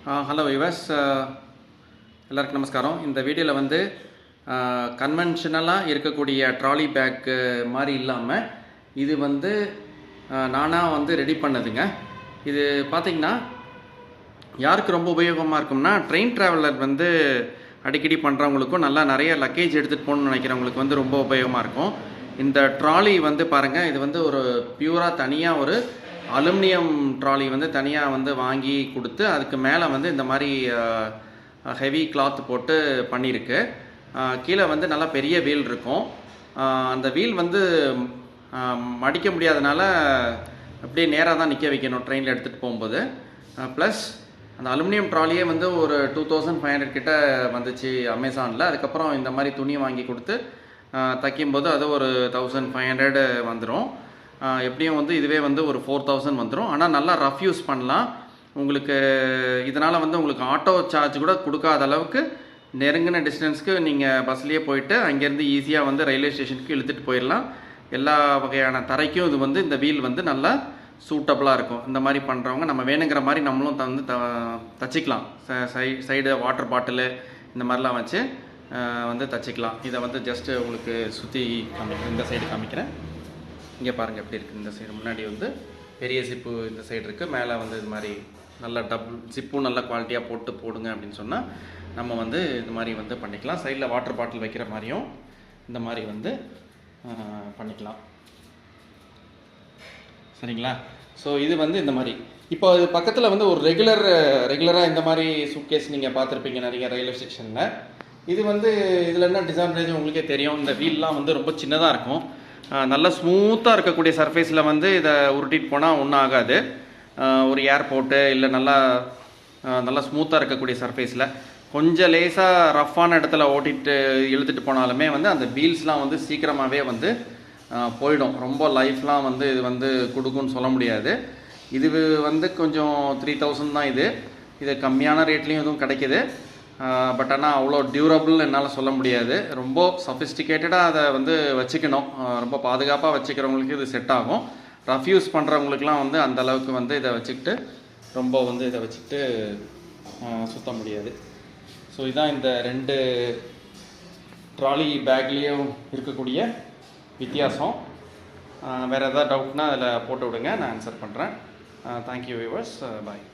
Hello viewers, எல்லாருக்கும் நமஸ்காரம். இந்த வீடியோவில் வந்து கன்வென்ஷனலாக இருக்கக்கூடிய ட்ராலி பேக் மாதிரி இல்லாமல் இது வந்து நானாக வந்து ரெடி பண்ணதுங்க. இது பார்த்திங்கன்னா யாருக்கு ரொம்ப உபயோகமாக இருக்கும்னா, ட்ரெயின் ட்ராவலர் வந்து அடிக்கடி பண்ணுறவங்களுக்கும் நல்லா நிறைய லக்கேஜ் எடுத்துகிட்டு போகணுன்னு நினைக்கிறவங்களுக்கு வந்து ரொம்ப உபயோகமாக இருக்கும். இந்த ட்ராலி வந்து பாருங்கள், இது வந்து ஒரு பியூராக தனியாக ஒரு அலுமினியம் ட்ராலி வந்து தனியாக வந்து வாங்கி கொடுத்து அதுக்கு மேலே வந்து இந்த மாதிரி ஹெவி கிளாத் போட்டு பண்ணியிருக்கு. கீழே வந்து நல்லா பெரிய வீல் இருக்கும். அந்த வீல் வந்து மடிக்க முடியாதனால அப்படியே நேராக தான் நிற்க வைக்கணும் ட்ரெயினில் எடுத்துகிட்டு போகும்போது. ப்ளஸ் அந்த அலுமினியம் ட்ராலியே வந்து ஒரு 2500 கிட்ட வந்துச்சு அமேசானில். அதுக்கப்புறம் இந்த மாதிரி துணி வாங்கி கொடுத்து தைக்கும்போது அது ஒரு 1500 வந்துடும். எப்படியும் வந்து இதுவே வந்து ஒரு 4000 வந்துடும். ஆனால் நல்லா ரஃப் யூஸ் பண்ணலாம். உங்களுக்கு இதனால் வந்து உங்களுக்கு ஆட்டோ சார்ஜ் கூட கொடுக்காத அளவுக்கு நெருங்கின டிஸ்டன்ஸ்க்கு நீங்கள் பஸ்லேயே போயிட்டு அங்கேருந்து ஈஸியாக வந்து ரயில்வே ஸ்டேஷனுக்கு இழுத்துட்டு போயிடலாம். எல்லா வகையான தரைக்கும் இது வந்து இந்த வீல் வந்து நல்லா சூட்டபுளாக இருக்கும். இந்த மாதிரி பண்ணுறவங்க நம்ம வேணுங்கிற மாதிரி நம்மளும் வந்து தச்சிக்கலாம். சைடு வாட்டர் பாட்டிலு இந்த மாதிரிலாம் வச்சு வந்து தச்சிக்கலாம். இதை வந்து ஜஸ்ட்டு உங்களுக்கு சுற்றி காமிக்கிறேன். இந்த சைடு காமிக்கிறேன். இங்கே பாருங்கள் எப்படி இருக்குது. இந்த சைடு முன்னாடி வந்து பெரிய ஜிப்பு இந்த சைடு இருக்குது. மேலே வந்து இது மாதிரி நல்லா டபுள் ஜிப்பும் நல்ல குவாலிட்டியாக போடுங்க அப்படின்னு சொன்னால் நம்ம வந்து இது மாதிரி வந்து பண்ணிக்கலாம். சைடில் வாட்டர் பாட்டில் வைக்கிற மாதிரியும் இந்த மாதிரி வந்து பண்ணிக்கலாம். சரிங்களா? ஸோ இது வந்து இந்த மாதிரி இப்போ அது பக்கத்தில் வந்து ஒரு ரெகுலராக இந்த மாதிரி சூட்கேஸ் நீங்கள் பார்த்துருப்பீங்க நிறைய ரயில்வே ஸ்டேஷனில். இது வந்து இதில் என்ன டிஸ்அட்வான்டேஜ் உங்களுக்கே தெரியும். இந்த வீல்லாம் வந்து ரொம்ப சின்னதாக இருக்கும். நல்லா ஸ்மூத்தாக இருக்கக்கூடிய சர்ஃபேஸில் வந்து இதை உருட்டிட்டு போனால் ஒன்றும் ஆகாது. ஒரு ஏர்போர்ட்டு இல்லை நல்லா ஸ்மூத்தாக இருக்கக்கூடிய சர்ஃபேஸில் கொஞ்சம் லேசாக ரஃப்பான இடத்துல ஓட்டிட்டு இழுத்துட்டு போனாலுமே வந்து அந்த வீல்ஸ்லாம் வந்து சீக்கிரமாகவே வந்து போயிடும். ரொம்ப லைஃப்லாம் வந்து இது வந்து கொடுக்குன்னு சொல்ல முடியாது. இது வந்து கொஞ்சம் 3000 தான். இது கம்மியான ரேட்லேயும் எதுவும் கிடைக்கிது. பட் ஆனால் அவ்வளோ டியூரபிள்னு என்னால் சொல்ல முடியாது. ரொம்ப சஃபிஸ்டிகேட்டடாக அதை வந்து வச்சுக்கணும். ரொம்ப பாதுகாப்பாக வச்சுக்கிறவங்களுக்கு இது செட் ஆகும். ரஃப் யூஸ் பண்ணுறவங்களுக்குலாம் வந்து அந்த அளவுக்கு வந்து இதை வச்சுக்கிட்டு ரொம்ப வந்து இதை வச்சுக்கிட்டு சுத்த முடியாது. ஸோ இதுதான் இந்த 2 ட்ராலி பேக்லேயும் இருக்கக்கூடிய வித்தியாசம். வேறு எதாவது டவுட்னா அதில் போட்டு விடுங்க, நான் ஆன்சர் பண்ணுறேன். தேங்க்யூ வியூவர்ஸ், பாய்.